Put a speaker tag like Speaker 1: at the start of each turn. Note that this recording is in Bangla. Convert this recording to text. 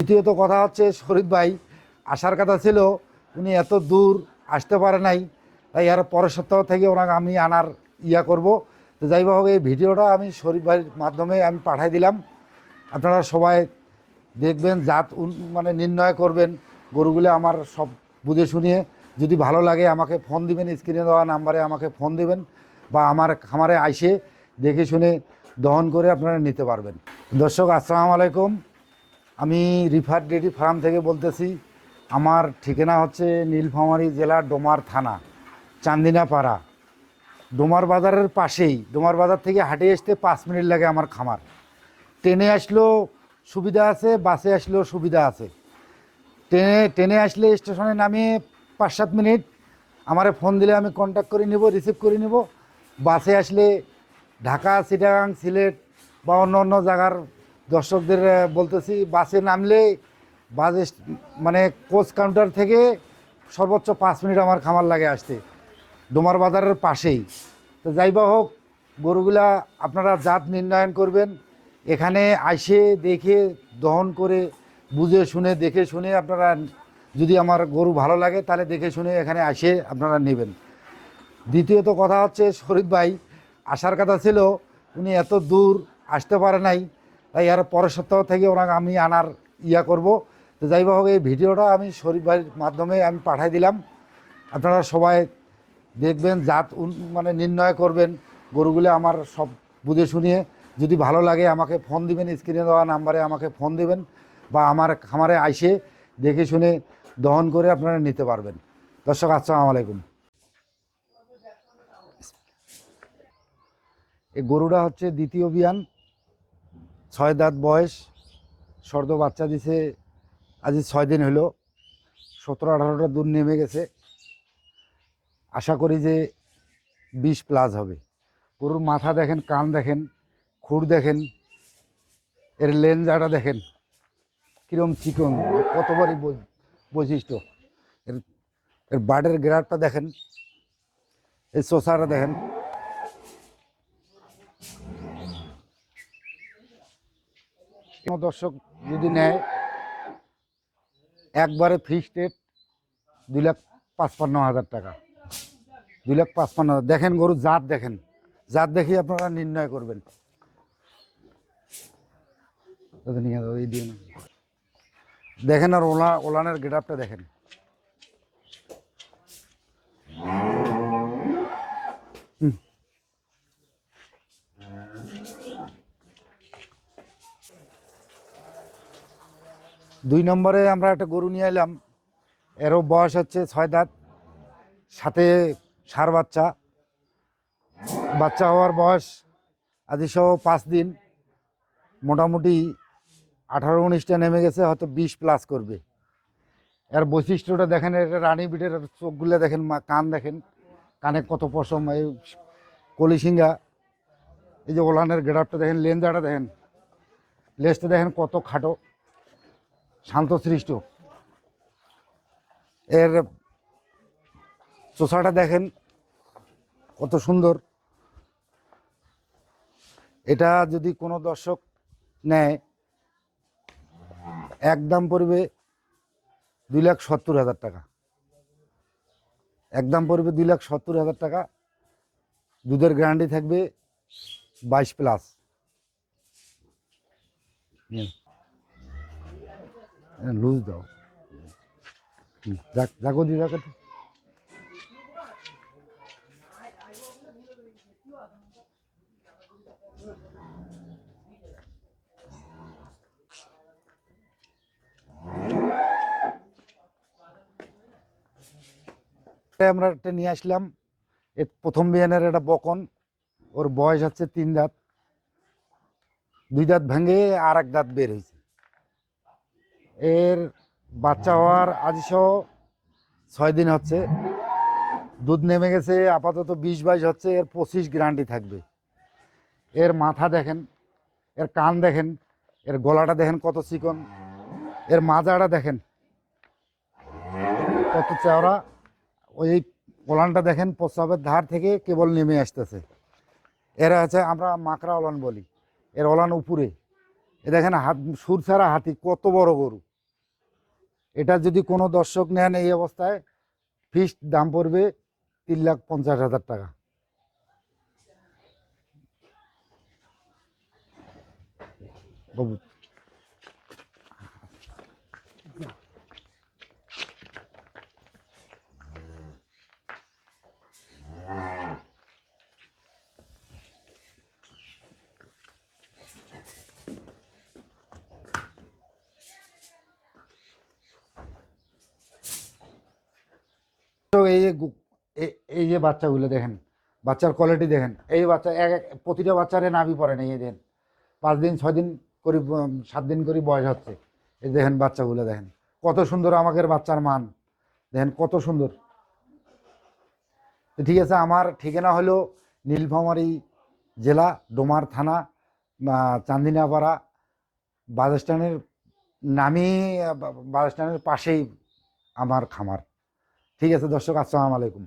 Speaker 1: দ্বিতীয়ত কথা হচ্ছে শরীফ ভাই আসার কথা ছিল, উনি এত দূর আসতে পারে নাই, তাই আর পরের সপ্তাহ থেকে ওনাকে আমি আনার করব। তো যাই হোক, এই ভিডিওটা আমি শরীফ ভাইয়ের মাধ্যমে আমি পাঠাই দিলাম। আপনারা সবাই দেখবেন, জাত মানে নির্ণয় করবেন গরুগুলো আমার সব বুঝে শুনিয়ে। যদি ভালো লাগে আমাকে ফোন দিবেন, স্ক্রিনে দেওয়া নাম্বারে আমাকে ফোন দিবেন, বা আমার খামারে আইসে দেখে শুনে দহন করে আপনারা নিতে পারবেন। দর্শক আসসালামু আলাইকুম, আমি রিফাত ডেইরি ফার্ম থেকে বলতেছি। আমার ঠিকানা হচ্ছে নীলফামারী জেলার ডোমার থানা, চান্দিনাপাড়া। ডোমার বাজারের পাশেই, ডোমার বাজার থেকে হাঁটে আসতে 5 মিনিট লাগে আমার খামার। ট্রেনে আসলেও সুবিধা আছে, বাসে আসলেও সুবিধা আছে। ট্রেনে আসলে স্টেশনে নামিয়ে 5-7 মিনিট আমারে ফোন দিলে আমি কন্ট্যাক্ট করে নেব, রিসিভ করে নেব। বাসে আসলে ঢাকা, চিটাগাং, সিলেট বা অন্য অন্য জায়গার দর্শকদের বলতেছি, বাসে নামলে বাসে মানে কোচ কাউন্টার থেকে সর্বোচ্চ 5 মিনিট আমার খামার লাগে আসতে, ডোমার বাজারের পাশেই। তো যাই বা হোক, গরুগুলা আপনারা জাত নির্ণয়ন করবেন, এখানে আইসে দেখে দহন করে বুঝে শুনে দেখে শুনে আপনারা, যদি আমার গরু ভালো লাগে তাহলে দেখে শুনে এখানে আসে আপনারা নেবেন। দ্বিতীয়ত কথা হচ্ছে শরীফ ভাই আসার কথা ছিল, উনি এত দূর আসতে পারে নাই, তাই আর পরের সপ্তাহ থেকে ওনাকে আমি আনার করব। তো যাই হোক, এই ভিডিওটা আমি শরীফ ভাইয়ের মাধ্যমে আমি পাঠাই দিলাম। আপনারা সবাই দেখবেন, জাত মানে নির্ণয় করবেন গরুগুলো আমার সব বুঝে শুনিয়ে। যদি ভালো লাগে আমাকে ফোন দিবেন, স্ক্রিনে দেওয়া নাম্বারে আমাকে ফোন দিবেন, বা আমার খামারে আইসে দেখে শুনে দহন করে আপনারা নিতে পারবেন। দর্শক আসসালামু আলাইকুম। এই গরুটা হচ্ছে দ্বিতীয় বিয়ান, 6 দাঁত বয়স, সর্দ বাচ্চা দিছে আজ 6 দিন হলো। 17-18টা দুধ নেমে গেছে, আশা করি যে 20+ হবে। গরুর মাথা দেখেন, কান দেখেন, খুর দেখেন, এর লেনজাটা দেখেন কিরম চিকন, কতবারই বৈশিষ্ট্য। এর এর বার্ডের গ্রাফটা দেখেন, এই চোষাটা দেখেন। দর্শক যদি নেয়, একবারে ফিক্সড রেট 2,55,000 টাকা। 2,55,000। দেখেন গরু জাত দেখেন, জাত দেখে আপনারা নির্ণয় করবেন। দেখেন, আর ওলানের গেটআপটা দেখেন। দুই নম্বরে আমরা একটা গরু নিয়ে এলাম, এরও বয়স হচ্ছে 6 দাঁত, সাথে ষাঁড় বাচ্চা। বাচ্চা হওয়ার বয়স আদিসহ 5 দিন, মোটামুটি 18-19টা নেমে গেছে, হয়তো 20+ করবে। এর বৈশিষ্ট্যটা দেখেন, এটা রানী বিটের চোখগুলো দেখেন, কান দেখেন, কানে কত পশম, এই কলিসিঙ্গা। এই যে ওলানের গেটআপটা দেখেন, লেঞ্জাটা দেখেন, লেজটা দেখেন কত খাটো, শান্তশিষ্ট। এর চোষাটা দেখেন কত সুন্দর। এটা যদি কোনো দর্শক নেয়, একদম পড়বে 2,70,000 টাকা। একদম পড়বে 2,70,000 টাকা। দুধের গ্যারান্টি থাকবে 22+। লুজ দাও, দেখো দি দেখো। আমরা একটা নিয়ে আসলাম, এর প্রথম বিয়ানের একটা বকন, ওর বয়স হচ্ছে 3 দাঁত। 2 দাঁত ভেঙে আর 1 দাঁত বের হয়েছে। এর বাচ্চা হওয়ার আজসহ 6 দিন হচ্ছে, দুধ নেমে গেছে আপাতত 20-22 হচ্ছে। এর 25 গ্যারান্টি থাকবে। এর মাথা দেখেন, এর কান দেখেন, এর গলাটা দেখেন কত চিকন, এর মাজাটা দেখেন কত চওড়া। ওই ওলানটা দেখেন, প্রস্রাবের ধার থেকে কেবল নেমে আসতেছে। এরা হচ্ছে আমরা মাকড়া ওলান বলি, এর ওলান উপরে। এ দেখেন হাত, সুর ছাড়া হাতি, কত বড় গরু। এটা যদি কোনো দর্শক নেন এই অবস্থায় ফিক্সড দাম পড়বে 3,50,000 টাকা। বাবু তো এই যে বাচ্চাগুলো দেখেন, বাচ্চার কোয়ালিটি দেখেন। এই বাচ্চা প্রতিটা বাচ্চারে নাভি পড়ে না, এই দেখেন 5 দিন 6 দিন করে 7 দিন করে বয়স হচ্ছে। এই দেখেন বাচ্চাগুলো দেখেন কত সুন্দর, আমাদের বাচ্চার মান দেখেন কত সুন্দর। তো ঠিক আছে, আমার ঠিকানা হলো নীলফামারী জেলা, ডোমার থানা, চান্দিনাপাড়া বাস স্ট্যান্ডের নামি, বাস স্ট্যান্ডের পাশেই আমার খামার। ঠিক আছে দর্শক, আসসালামু আলাইকুম।